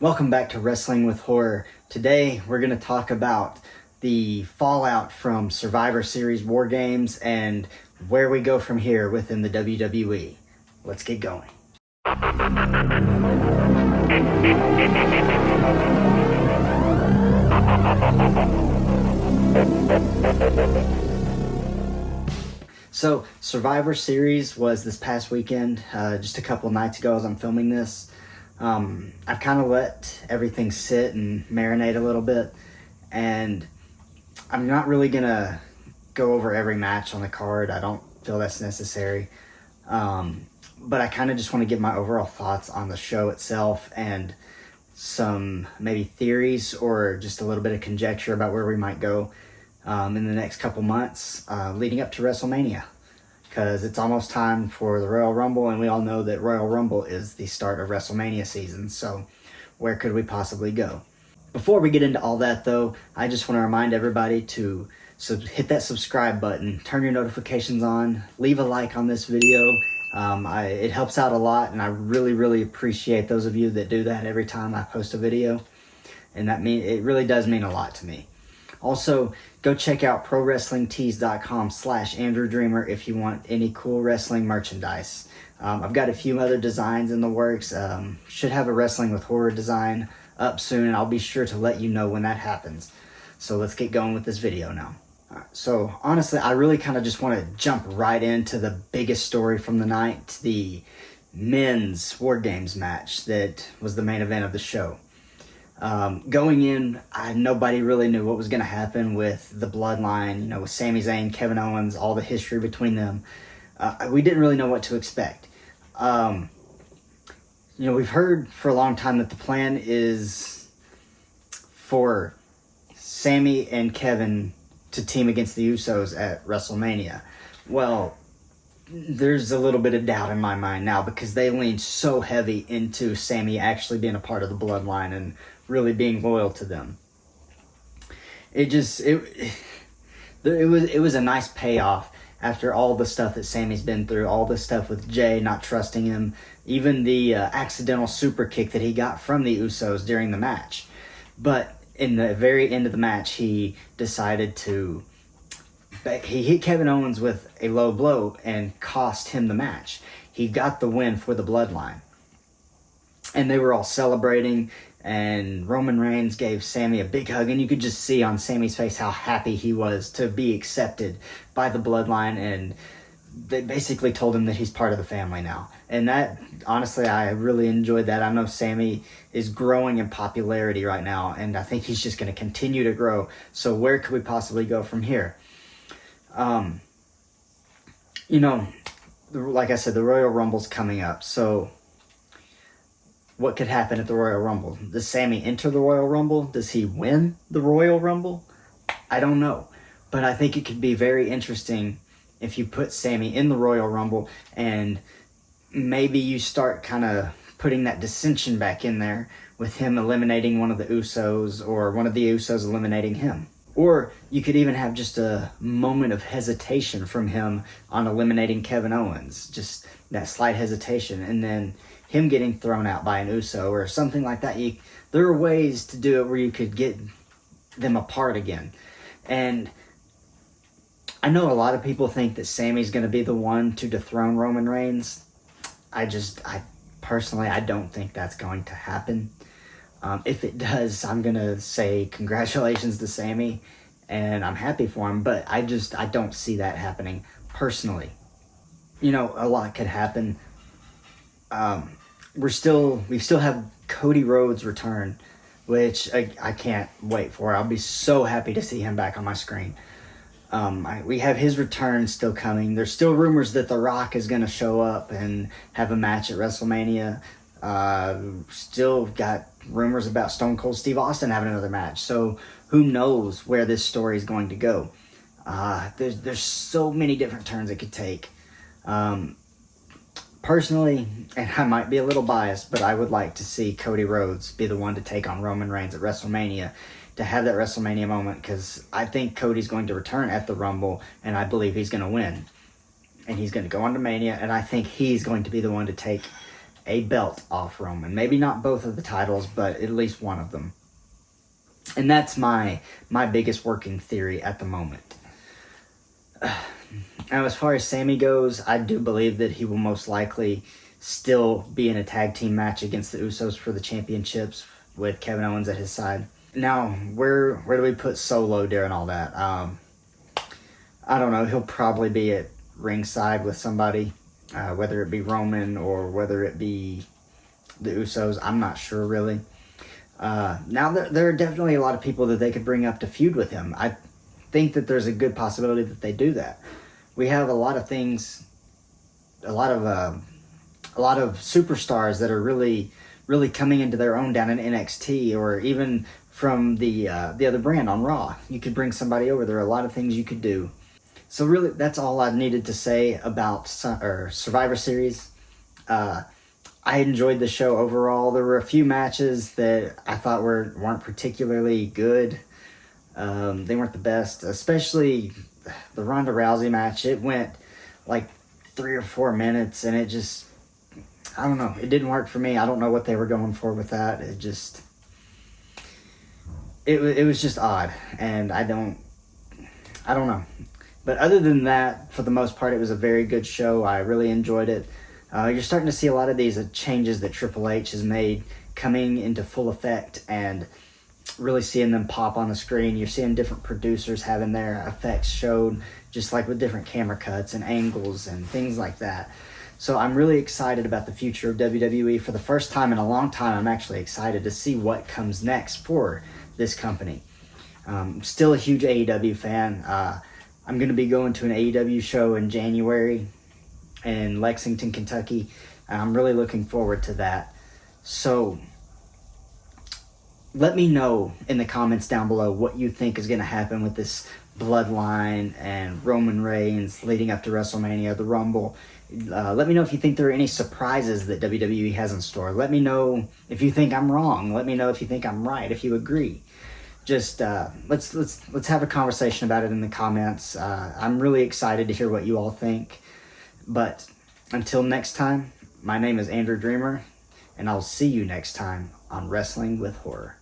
Welcome back to Wrestling with Horror. Today we're going to talk about the fallout from Survivor Series War Games and where we go from here within the WWE. Let's get going. So Survivor Series was this past weekend, just a couple nights ago as I'm filming this. I've kind of let everything sit and marinate a little bit, and I'm not really going to go over every match on the card. I don't feel that's necessary. But I kind of just want to give my overall thoughts on the show itself and some maybe theories or just a little bit of conjecture about where we might go in the next couple months leading up to Wrestlemania. Because it's almost time for the Royal Rumble, and we all know that Royal Rumble is the start of WrestleMania season, so where could we possibly go? Before we get into all that, though, I just want to remind everybody to hit that subscribe button, turn your notifications on, leave a like on this video. It helps out a lot, and I really, really appreciate those of you that do that every time I post a video, and it really does mean a lot to me. Also, go check out ProWrestlingTees.com/AndrewDreamer if you want any cool wrestling merchandise. I've got a few other designs in the works. Should have a Wrestling with Horror design up soon, and I'll be sure to let you know when that happens. So let's get going with this video now. So honestly, I really kind of just want to jump right into the biggest story from the night, the men's War Games match that was the main event of the show. Going in, nobody really knew what was going to happen with the Bloodline, with Sami Zayn, Kevin Owens, all the history between them. We didn't really know what to expect. We've heard for a long time that the plan is for Sami and Kevin to team against the Usos at WrestleMania. Well, there's a little bit of doubt in my mind now because they leaned so heavy into Sami actually being a part of the Bloodline and really being loyal to them. It was a nice payoff after all the stuff that Sami's been through, all the stuff with Jay not trusting him, even the accidental super kick that he got from the Usos during the match. But in the very end of the match, he decided to he hit Kevin Owens with a low blow and cost him the match. He got the win for the Bloodline. And they were all celebrating, and Roman Reigns gave Sami a big hug, and you could just see on Sami's face how happy he was to be accepted by the Bloodline, and they basically told him that he's part of the family now. And that, honestly, I really enjoyed that. I know Sami is growing in popularity right now, and I think he's just going to continue to grow. So where could we possibly go from here? Like I said, the Royal Rumble's coming up, so what could happen at the Royal Rumble? Does Sami enter the Royal Rumble? Does he win the Royal Rumble? I don't know. But I think it could be very interesting if you put Sami in the Royal Rumble and maybe you start kind of putting that dissension back in there with him eliminating one of the Usos or one of the Usos eliminating him. Or you could even have just a moment of hesitation from him on eliminating Kevin Owens. Just that slight hesitation. And then him getting thrown out by an Uso or something like that. There are ways to do it where you could get them apart again. And I know a lot of people think that Sami's going to be the one to dethrone Roman Reigns. I personally don't think that's going to happen. If it does, I'm going to say congratulations to Sami, and I'm happy for him, but I don't see that happening personally. A lot could happen. We still have Cody Rhodes return, which I can't wait for. I'll be so happy to see him back on my screen. We have his return still coming. There's still rumors that The Rock is going to show up and have a match at WrestleMania. Still got rumors about Stone Cold Steve Austin having another match. So who knows where this story is going to go. There's so many different turns it could take. Personally, and I might be a little biased, but I would like to see Cody Rhodes be the one to take on Roman Reigns at WrestleMania, to have that WrestleMania moment, because I think Cody's going to return at the Rumble, and I believe he's going to win. And he's going to go on to Mania, and I think he's going to be the one to take a belt off Roman. Maybe not both of the titles, but at least one of them. And that's my biggest working theory at the moment. Now, as far as Sami goes, I do believe that he will most likely still be in a tag team match against the Usos for the championships with Kevin Owens at his side. Now, where do we put Solo during all that? I don't know. He'll probably be at ringside with somebody, whether it be Roman or whether it be the Usos. I'm not sure, really. Now, there are definitely a lot of people that they could bring up to feud with him. I think that there's a good possibility that they do that. We have a lot of things, a lot of superstars that are really coming into their own down in NXT, or even from the other brand on Raw. You could bring somebody over. There are a lot of things you could do. So really, that's all I needed to say about Survivor Series. I enjoyed the show overall. There were a few matches that I thought weren't particularly good. They weren't the best, especially the Ronda Rousey match. It went like 3 or 4 minutes, and it just, I don't know. It didn't work for me. I don't know what they were going for with that. It was just odd, and I don't know. But other than that, for the most part, it was a very good show. I really enjoyed it. You're starting to see a lot of these changes that Triple H has made coming into full effect, and really seeing them pop on the screen. You're seeing different producers having their effects showed, just like with different camera cuts and angles and things like that. So I'm really excited about the future of WWE. For the first time in a long time, I'm actually excited to see what comes next for this company. Still a huge AEW fan. I'm going to be going to an AEW show in January in Lexington, Kentucky. I'm really looking forward to that. So let me know in the comments down below what you think is going to happen with this Bloodline and Roman Reigns leading up to WrestleMania, the Rumble. Let me know if you think there are any surprises that WWE has in store. Let me know if you think I'm wrong. Let me know if you think I'm right, if you agree. Just let's have a conversation about it in the comments. I'm really excited to hear what you all think. But until next time, my name is Andrew Dreamer, and I'll see you next time on Wrestling with Horror.